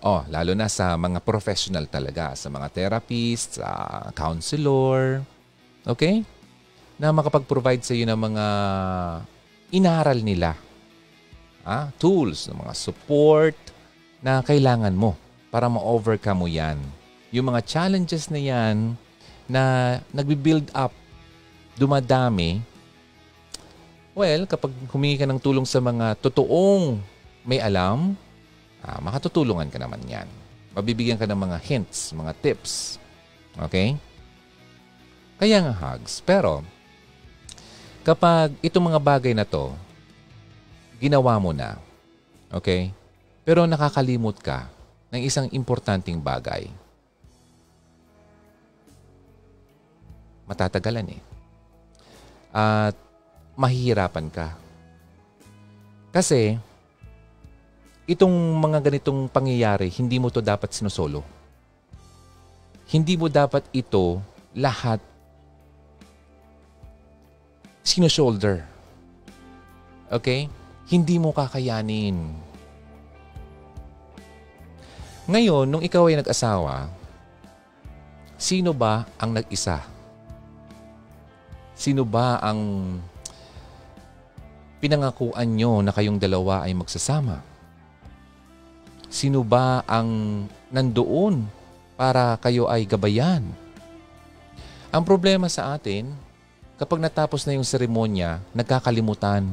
Oh, lalo na sa mga professional talaga, sa mga therapists, sa counselor, okay? Na makapag-provide sa iyo ng mga inaral nila, tools, ng mga support na kailangan mo para ma-overcome mo yan. Yung mga challenges na yan na nagbi-build up, dumadami, well, kapag humingi ka ng tulong sa mga totoong may alam, makatutulungan ka naman yan. Mabibigyan ka ng mga hints, mga tips. Okay? Kaya nga hugs. Pero, kapag itong mga bagay na to, ginawa mo na, okay? Pero nakakalimot ka ng isang importanteng bagay. Matatagalan eh. At mahihirapan ka. Kasi, itong mga ganitong pangyayari, hindi mo to dapat sinusolo. Hindi mo dapat ito lahat sinushoulder. Okay? Hindi mo kakayanin. Ngayon, nung ikaw ay nag-asawa, sino ba ang nag-isa? Sino ba ang pinangakuan nyo na kayong dalawa ay magsasama? Sino ba ang nandoon para kayo ay gabayan? Ang problema sa atin, kapag natapos na yung seremonya, nagkakalimutan.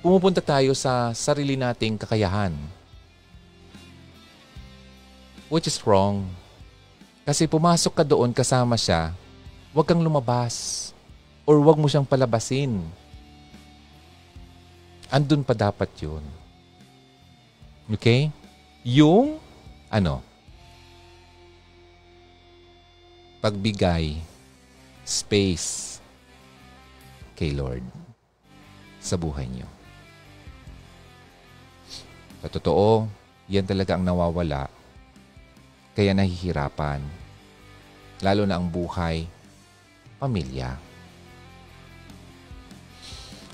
Pumupunta tayo sa sarili nating kakayahan. Which is wrong. Kasi pumasok ka doon kasama siya, huwag kang lumabas or huwag mo siyang palabasin. Andun pa dapat yun. Okay? Yung, pagbigay, space kay Lord sa buhay niyo. Sa totoo, yan talaga ang nawawala. Kaya nahihirapan. Lalo na ang buhay, pamilya.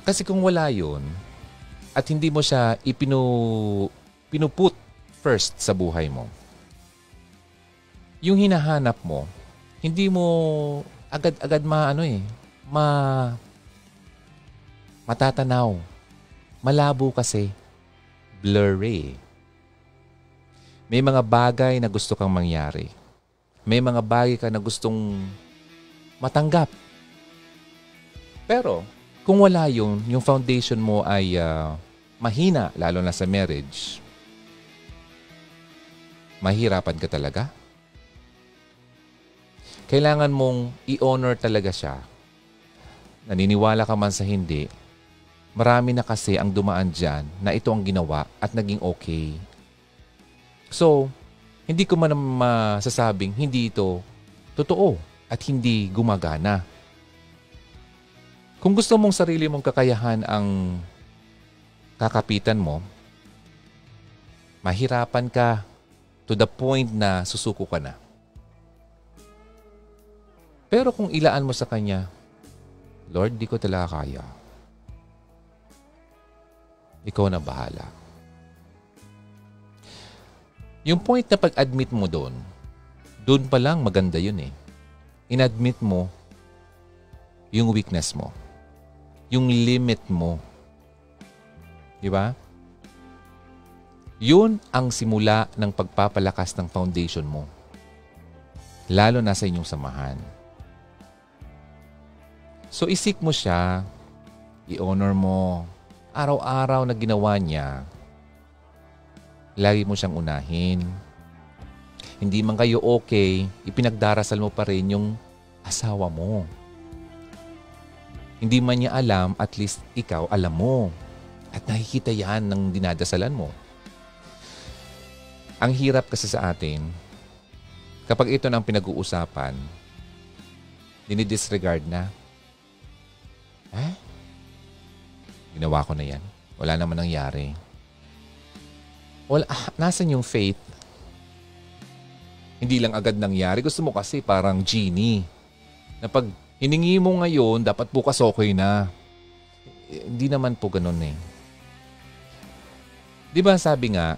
Kasi kung wala yun, at hindi mo siya pinuput first sa buhay mo, yung hinahanap mo, hindi mo agad-agad matatanaw. Malabo kasi. Blurry. May mga bagay na gusto kang mangyari. May mga bagay ka na gustong matanggap. Pero, kung wala yun, yung foundation mo ay mahina, lalo na sa marriage, mahirapan ka talaga. Kailangan mong i-honor talaga siya. Naniniwala ka man sa hindi, marami na kasi ang dumaan dyan na ito ang ginawa at naging okay. So, hindi ko man masasabing hindi ito totoo at hindi gumagana. Kung gusto mong sarili mong kakayahan ang kakapitan mo, mahirapan ka to the point na susuko ka na. Pero kung ilaan mo sa Kanya, Lord, di ko talaga kaya. Ikaw na bahala. Yung point na pag-admit mo doon pa lang maganda yun eh. In-admit mo yung weakness mo. Yung limit mo. Di ba? Yun ang simula ng pagpapalakas ng foundation mo. Lalo na sa inyong samahan. So isik mo siya, i-honor mo, araw-araw na ginawa niya, lagi mo siyang unahin. Hindi man kayo okay, ipinagdarasal mo pa rin yung asawa mo. Hindi man niya alam, at least ikaw alam mo. At nakikita yan ng dinadasalan mo. Ang hirap kasi sa atin, kapag ito nang pinag-uusapan, dinidisregard na. Ginawa ko na yan. Wala naman nangyari. Nasaan yung faith? Hindi lang agad nangyari. Gusto mo kasi parang genie. Na pag hiningi mo ngayon, dapat bukas okay na. Hindi naman po ganun eh. Di ba sabi nga,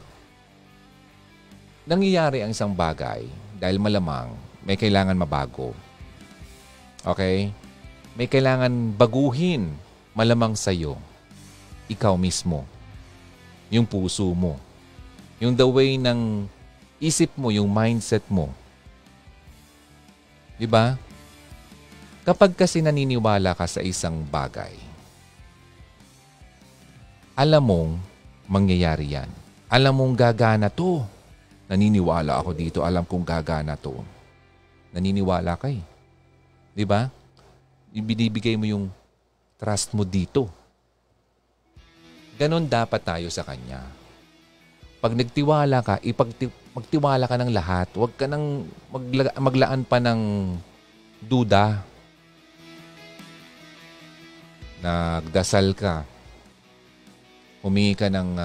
nangyayari ang isang bagay dahil malamang may kailangan mabago. Okay? May kailangan baguhin malamang sa'yo. Ikaw mismo. Yung puso mo. Yung the way ng isip mo, yung mindset mo. Di ba? Kapag kasi naniniwala ka sa isang bagay, alam mong mangyayari yan. Alam mong gagana to. Naniniwala ako dito. Alam kong gagana to. Naniniwala ka eh. Di ba? Ibinibigay mo yung trust mo dito. Ganon dapat tayo sa Kanya. Pag nagtiwala ka, magtiwala ka ng lahat. Huwag ka nang maglaan pa ng duda. Nagdasal ka. Humingi ka ng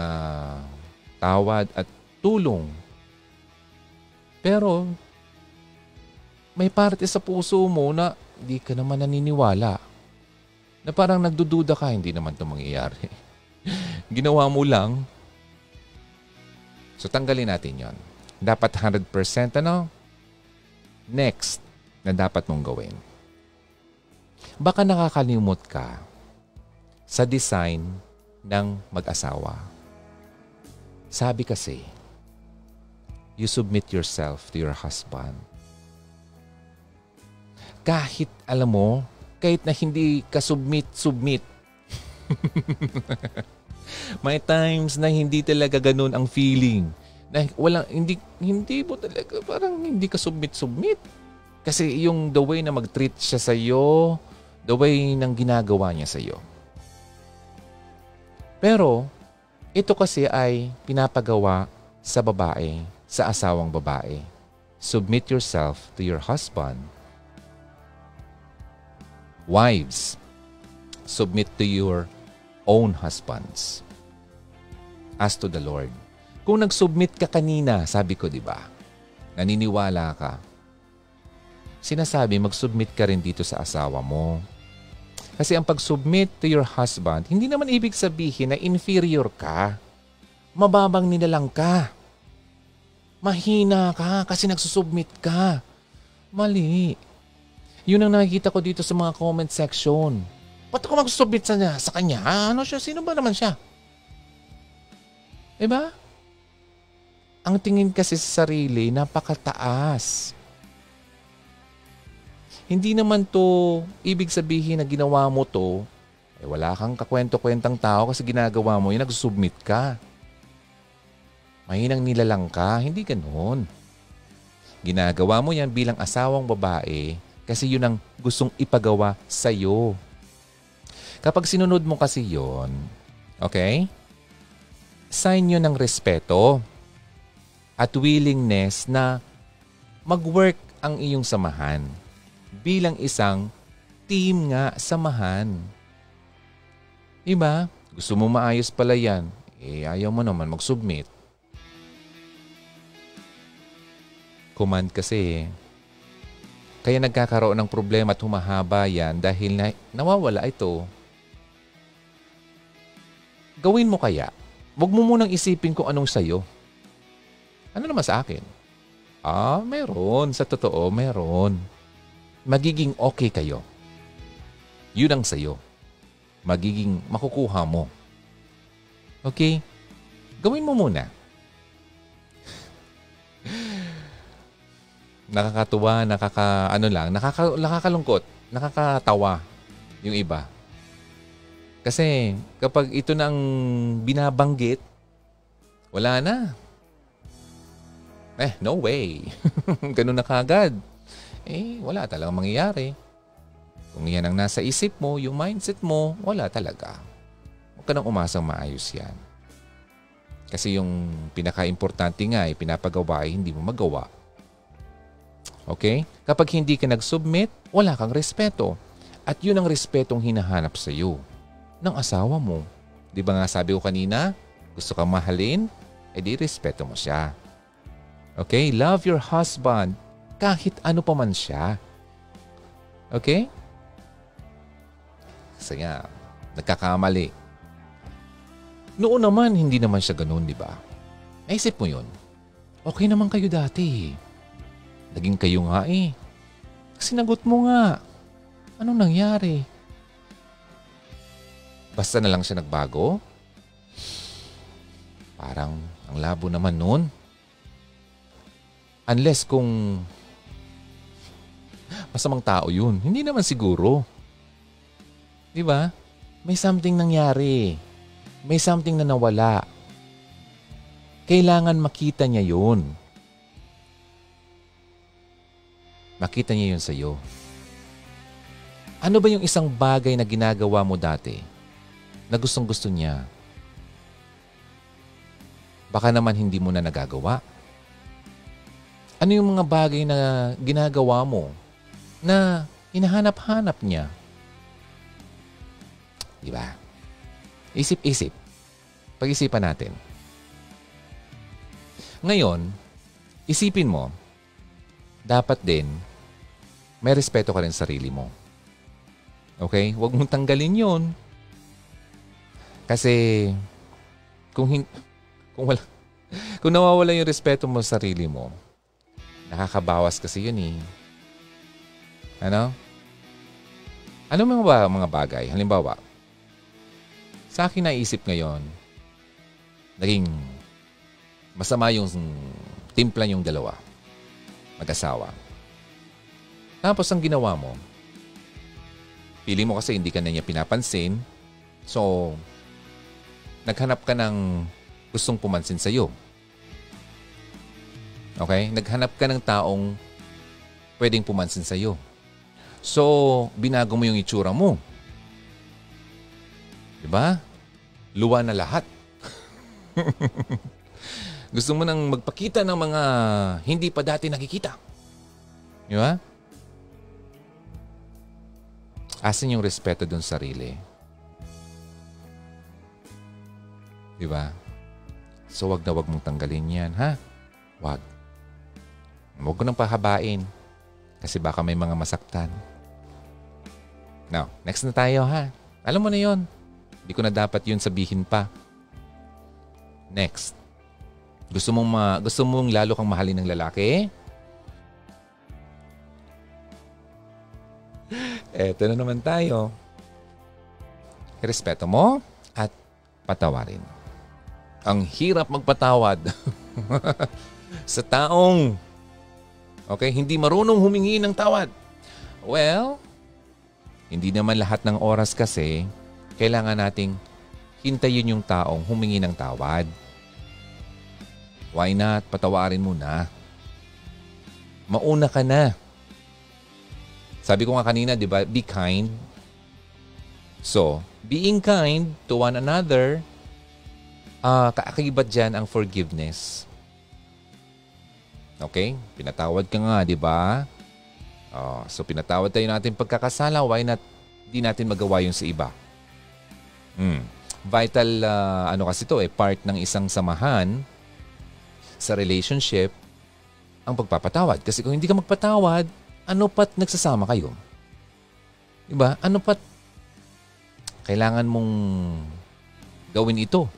tawad at tulong. Pero, may parte sa puso mo na hindi ka naman naniniwala. Na parang nagdududa ka, hindi naman ito mangyayari. Ginawa mo lang. So, tanggalin natin yon. Dapat 100% ano? Next na dapat mong gawin. Baka nakakalimot ka sa design ng mag-asawa. Sabi kasi, you submit yourself to your husband. Kahit, alam mo, kahit na hindi ka submit. May times na hindi talaga ganun ang feeling. Na hindi mo talaga, parang hindi ka submit. Kasi yung the way na mag-treat siya sa'yo, the way ng ginagawa niya sa'yo. Pero, ito kasi ay pinapagawa sa babae, sa asawang babae. Submit yourself to your husband. Wives, submit to your own husbands as to the Lord. Kung nag-submit ka kanina, sabi ko, di ba? Naniniwala ka. Sinasabi, mag-submit ka rin dito sa asawa mo. Kasi ang pag-submit to your husband, hindi naman ibig sabihin na inferior ka. Mababang nilalang ka. Mahina ka kasi nagsusubmit ka. Mali. Yun ang nakikita ko dito sa mga comment section. Ba't ako mag-submit sa kanya? Ano siya? Sino ba naman siya? Diba? Ang tingin kasi sa sarili, napakataas. Hindi naman to ibig sabihin na ginawa mo to, wala kang kakwento-kwentang tao kasi ginagawa mo yun, nag-submit ka. Mahinang nilalang ka. Hindi ganoon. Ginagawa mo yan bilang asawang babae kasi yun ang gustong ipagawa sa'yo. Kapag sinunod mo kasi yun, okay? Sign yun ng respeto at willingness na mag-work ang iyong samahan bilang isang team nga samahan. Diba? Gusto mo maayos pala yan. Ayaw mo naman mag-submit. Command kasi. Kaya nagkakaroon ng problema at humahaba yan dahil nawawala ito. Gawin mo kaya. Huwag mo munang isipin kung anong sayo. Ano naman sa akin? Meron. Sa totoo, meron. Magiging okay kayo. Yun ang sayo. Magiging makukuha mo. Okay? Gawin mo muna. Nakakatuwa, nakakalungkot, nakakatawa yung iba. Kasi kapag ito na ang binabanggit, wala na. No way. Ganun na kagad. Wala talagang mangyayari. Kung yan ang nasa isip mo, yung mindset mo, wala talaga. Huwag ka nang umasang maayos yan. Kasi yung pinaka-importante nga, pinapagawa ay hindi mo magawa. Okay? Kapag hindi ka nag-submit, wala kang respeto. At yun ang respetong hinahanap sa iyo ng asawa mo. Di ba nga sabi ko kanina, gusto kang mahalin, di respeto mo siya. Okay? Love your husband kahit ano pa man siya. Okay? Kasi nga, nagkakamali. Noon naman, hindi naman siya ganun, di ba? Naisip mo yun? Okay naman kayo dati. Naging kayo nga eh. Sinagot mo nga. Anong nangyari? Basta na lang siya nagbago? Parang ang labo naman nun. Unless kung masamang tao yun. Hindi naman siguro. Di ba? May something nangyari. May something na nawala. Kailangan makita niya yun. Makita niya yun sa'yo. Ano ba yung isang bagay na ginagawa mo dati na gustong-gusto niya? Baka naman hindi mo na nagagawa. Ano yung mga bagay na ginagawa mo na hinahanap-hanap niya? Diba? Isip-isip. Pag-isipan natin. Ngayon, isipin mo, dapat din may respeto ka rin sa sarili mo. Okay? Huwag mong tanggalin yun. Kasi kung nawawala yung respeto mo sa sarili mo, nakakabawas kasi yun eh. Ano? Ano mga bagay? Halimbawa, sa akin naisip ngayon, naging masama yung timpla yung dalawa. Mag-asawa. Tapos ang ginawa mo, pili mo kasi hindi ka na niya pinapansin, so naghanap ka ng gustong pumansin sa'yo. Okay? Naghanap ka ng taong pwedeng pumansin sa'yo. So, binago mo yung itsura mo. Diba? Luwa na lahat. Gusto mo nang magpakita ng mga hindi pa dati nakikita. Diba? Asan yung respeto dun sa sarili? Diba? So, wag mong tanggalin yan, ha? Wag. Huwag ko nang pahabain. Kasi baka may mga masaktan. Now, next na tayo, ha? Alam mo na yon. Hindi ko na dapat yun sabihin pa. Next. Gusto mong lalo kang mahalin ng lalaki? Eto na naman tayo. Respeto mo at patawarin. Ang hirap magpatawad sa taong hindi marunong humingi ng tawad. Well, hindi naman lahat ng oras kasi kailangan nating hintayin yung taong humingi ng tawad. Why not? Patawarin mo na. Mauna ka na. Sabi ko nga kanina, di ba? Be kind. So, being kind to one another, kaakibat dyan ang forgiveness. Okay? Pinatawad ka nga, di ba? So, pinatawad tayo natin pagkakasala. Why not di natin magawa yung sa iba? Vital, kasi to part ng isang samahan sa relationship ang pagpapatawad. Kasi kung hindi ka magpatawad, ano pat nagsasama kayo? Diba? Ano pat kailangan mong gawin ito?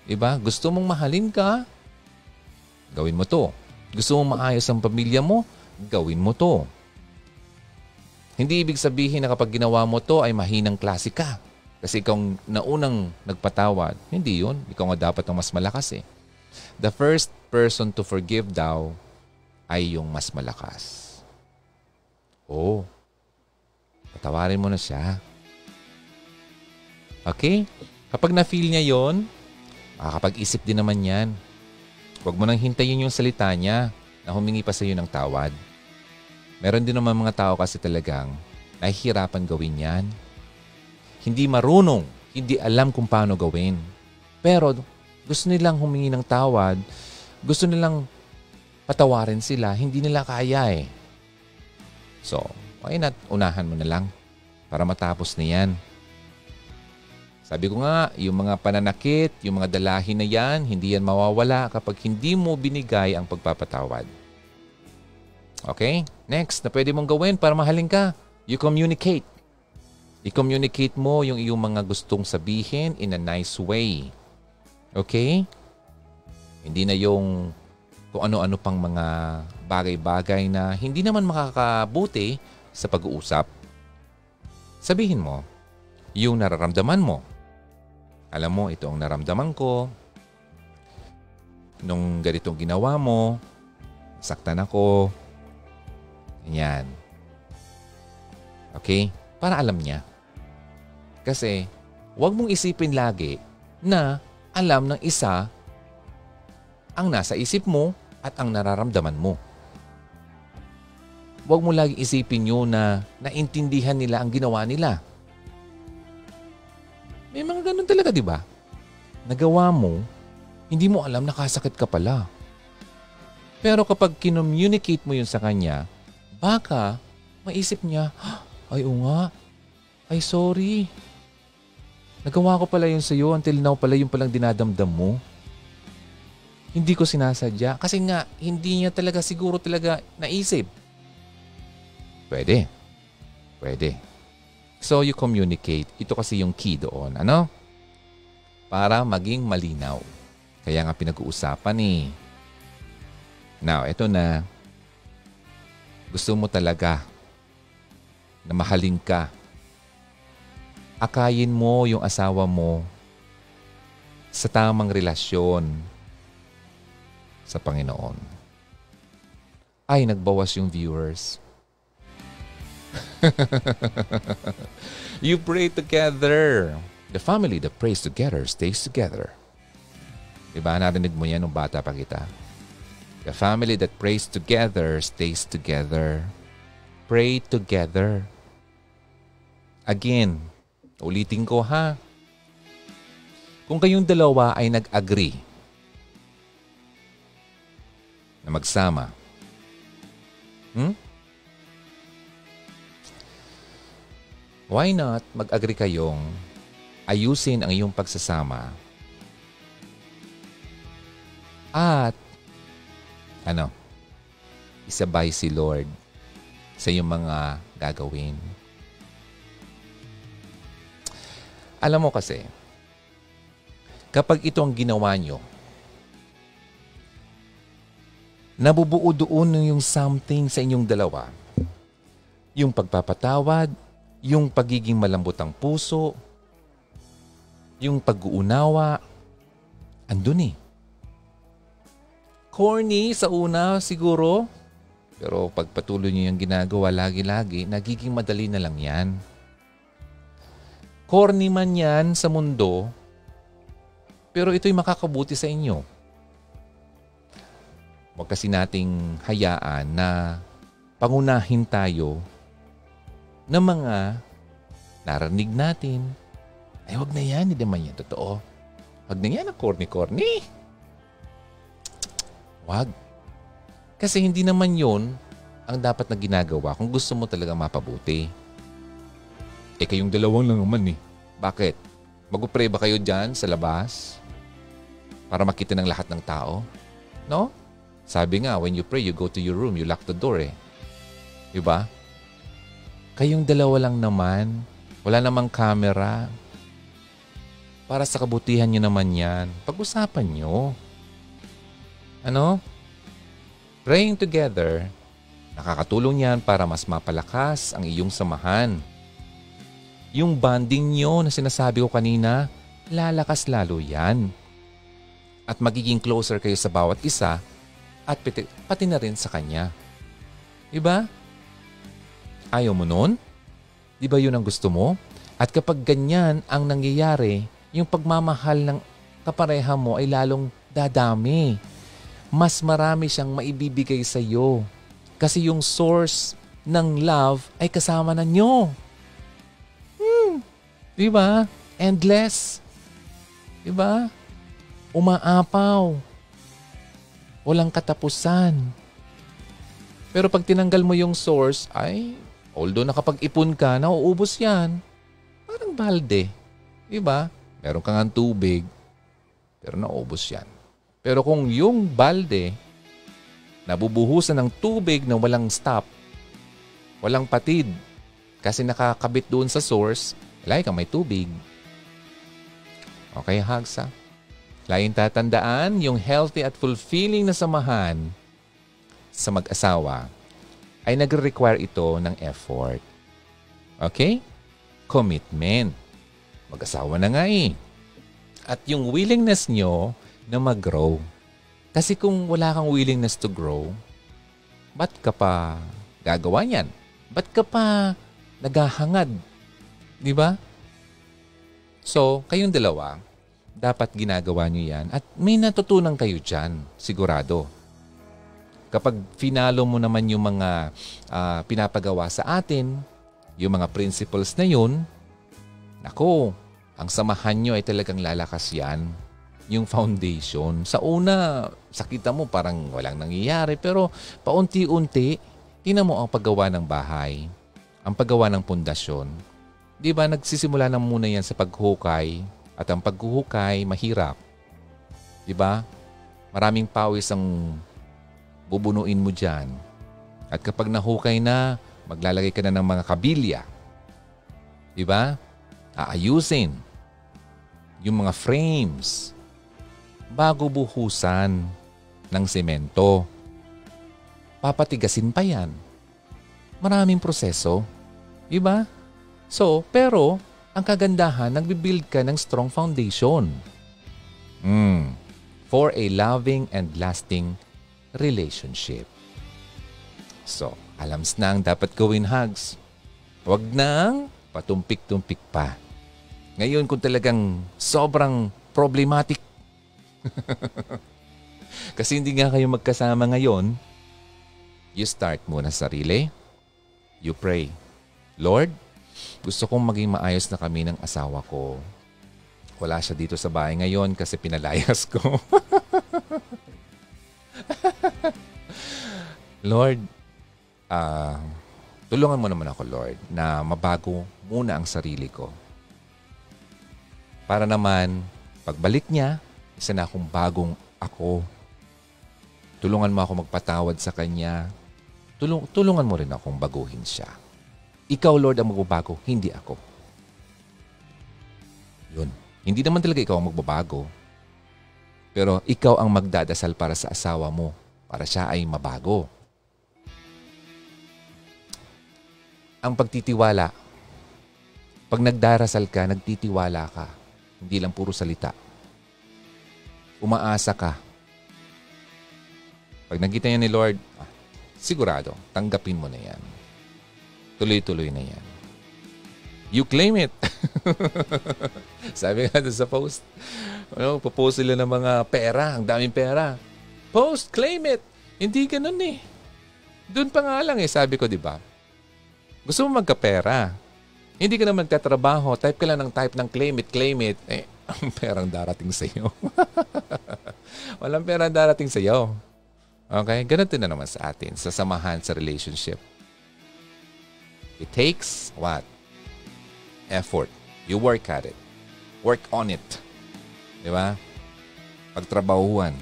Diba? Gusto mong mahalin ka? Gawin mo to. Gusto mong maayos ang pamilya mo? Gawin mo to. Hindi ibig sabihin na kapag ginawa mo to ay mahinang klase ka. Kasi ikaw naunang nagpatawad. Hindi yun. Ikaw nga dapat ang mas malakas eh. The first person to forgive daw ay yung mas malakas. Oh, patawarin mo na siya. Okay? Kapag na-feel niya yon, makakapag-isip din naman yan. Huwag mo nang hintayin yung salita niya na humingi pa sa iyo ng tawad. Meron din naman mga tao kasi talagang nahihirapan gawin yan. Hindi marunong, hindi alam kung paano gawin. Pero gusto nilang humingi ng tawad, gusto nilang patawarin sila, hindi nila kaya eh. So, why not unahan mo na lang para matapos na yan. Sabi ko nga, yung mga pananakit, yung mga dalahin na yan, hindi yan mawawala kapag hindi mo binigay ang pagpapatawad. Okay? Next, na pwede mong gawin para mahalin ka. You communicate. I-communicate mo yung iyong mga gustong sabihin in a nice way. Okay? Hindi na yung kung ano-ano pang mga bagay-bagay na hindi naman makakabuti sa pag-uusap. Sabihin mo yung nararamdaman mo. Alam mo, ito ang naramdaman ko. Nung ganitong ginawa mo, saktan ako. Yan. Okay? Para alam niya. Kasi, huwag mong isipin lagi na alam ng isa ang nasa isip mo at ang nararamdaman mo. Huwag mo lagi isipin yun na naintindihan nila ang ginawa nila. May mga ganun talaga, di ba? Nagawa mo, hindi mo alam nakasakit ka pala. Pero kapag kinommunicate mo yun sa kanya, baka maisip niya, ay oo nga, ay sorry. Nagawa ko pala yun sa'yo until now pala yung palang dinadamdam mo. Hindi ko sinasadya kasi nga hindi niya talaga siguro talaga naisip. Pwede. Pwede. So you communicate. Ito kasi yung key doon. Ano? Para maging malinaw. Kaya nga pinag-uusapan eh. Now, ito na. Gusto mo talaga na mahalin ka. Akayin mo yung asawa mo sa tamang relasyon sa Panginoon. Ay, nagbawas yung viewers. You pray together. The family that prays together stays together. Diba? Narinig mo yan nung bata pa kita. The family that prays together stays together. Pray together. Again, ulitin ko ha. Kung kayong dalawa ay nag-agree na magsama, why not mag-agree kayong ayusin ang iyong pagsasama at isabay si Lord sa iyong mga gagawin. Alam mo kasi, kapag ito ang ginawa nyo, nabubuo doon yung something sa inyong dalawa. Yung pagpapatawad, yung pagiging malambot ang puso, yung pag-uunawa, andun eh. Corny sa una siguro, pero pag patuloy nyo yung ginagawa lagi-lagi, nagiging madali na lang yan. Corny man yan sa mundo, pero ito'y makakabuti sa inyo. Huwag kasi nating hayaan na pangunahin tayo ng mga narinig natin. Ay, huwag na yan, hindi naman yan totoo. Huwag na yan ang corny-corny. Huwag. Kasi hindi naman yun ang dapat na ginagawa kung gusto mo talaga mapabuti. Eh, kayong dalawang lang naman eh. Bakit? Mag-pray ba kayo dyan sa labas? Para makita ng lahat ng tao? No? Sabi nga, when you pray, you go to your room, you lock the door eh. Diba? Kayong dalawa lang naman. Wala namang camera. Para sa kabutihan nyo naman yan. Pag-usapan nyo. Ano? Praying together, nakakatulong yan para mas mapalakas ang iyong samahan. Yung bonding nyo na sinasabi ko kanina, lalakas lalo yan. At magiging closer kayo sa bawat isa at pati na rin sa kanya. Diba? Ayaw mo nun? Diba yun ang gusto mo? At kapag ganyan ang nangyayari, yung pagmamahal ng kapareha mo ay lalong dadami. Mas marami siyang maibibigay sa iyo. Kasi yung source ng love ay kasama na nyo. Diba? Endless. Diba? Umaapaw. Walang katapusan. Pero pag tinanggal mo yung source, ay, although nakapag-ipon ka, nauubos yan. Parang balde. Diba? Meron kang ang tubig, pero nauubos yan. Pero kung yung balde, nabubuhusan ng tubig na walang stop, walang patid, Kasi nakakabit doon sa source, like may tubig. Okay, hugs ha? Laging tatandaan, yung healthy at fulfilling na samahan sa mag-asawa ay nagre-require ito ng effort. Okay? Commitment. Mag-asawa na nga eh. At yung willingness nyo na mag-grow. Kasi kung wala kang willingness to grow, ba't ka pa gagawa niyan? Ba't ka pa naghahangad? Di ba? So, kayong dalawa, dapat ginagawa nyo yan at may natutunan kayo dyan, sigurado. Kapag finalo mo naman yung mga pinapagawa sa atin, yung mga principles na yun, nako, ang samahan nyo ay talagang lalakas yan. Yung foundation. Sa una, sakita mo parang walang nangyayari, pero paunti-unti, tingnan mo ang paggawa ng bahay, ang paggawa ng pundasyon. Di ba, nagsisimula na muna yan sa paghukay, at ang paghuhukay, mahirap. Di ba? Maraming pawis ang bubunuin mo dyan. At kapag nahukay na, maglalagay ka na ng mga kabilya. Di ba? Aayusin. Yung mga frames. Bago buhusan ng semento. Papatigasin pa yan. Maraming proseso. Di ba? So, pero ang kagandahan, nagbibuild ka ng strong foundation. For a loving and lasting relationship. So, alams na ang dapat gawin, hugs. Huwag nang patumpik-tumpik pa. Ngayon, kung talagang sobrang problematic, kasi hindi nga kayo magkasama ngayon, you start muna sarili. You pray, Lord, gusto kong maging maayos na kami ng asawa ko. Wala siya dito sa bahay ngayon kasi pinalayas ko. Lord, tulungan mo naman ako, Lord, na mabago muna ang sarili ko. Para naman, pagbalik niya, isa na akong bagong ako. Tulungan mo ako magpatawad sa kanya. Tulungan mo rin akong baguhin siya. Ikaw, Lord, ang magbabago, hindi ako. Yun. Hindi naman talaga ikaw ang magbabago. Pero ikaw ang magdadasal para sa asawa mo, para siya ay mabago. Ang pagtitiwala. Pag nagdarasal ka, nagtitiwala ka. Hindi lang puro salita. Umaasa ka. Pag nakita niya ni Lord, sigurado, tanggapin mo na yan. Tuloy-tuloy na yan. You claim it. Sabi nga doon sa post, popost sila ng mga pera, ang daming pera. Post, claim it. Hindi ganun eh. Doon pa nga lang eh, sabi ko, di ba? Gusto mo magkapera. Hindi ka na magtatrabaho. Type ka lang ng type ng claim it. Eh, ang perang darating sa iyo. Walang perang darating sa iyo. Okay? Ganun din na naman sa atin, sa samahan, sa relationship. It takes what? Effort. You work at it. Work on it. Di ba? Pagtrabahuan.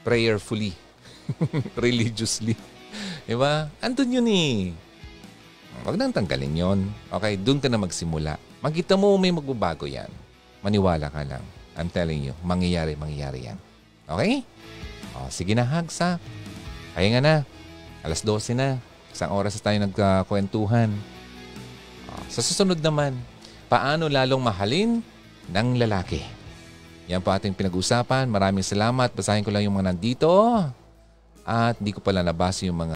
Prayerfully. Religiously. Di ba? Andun yun eh. Huwag nang tanggalin yun. Okay? Doon ka na magsimula. Makita mo may magbabago yan. Maniwala ka lang. I'm telling you, mangyayari yan. Okay? O, sige na, hugs ha. Kaya nga na. 12:00 na. Isang oras na tayo nagkakwentuhan. Sa susunod naman, paano lalong mahalin ng lalaki? Yan po ating pinag-usapan. Maraming salamat. Basahin ko lang yung mga nandito. At hindi ko pala nabasa yung mga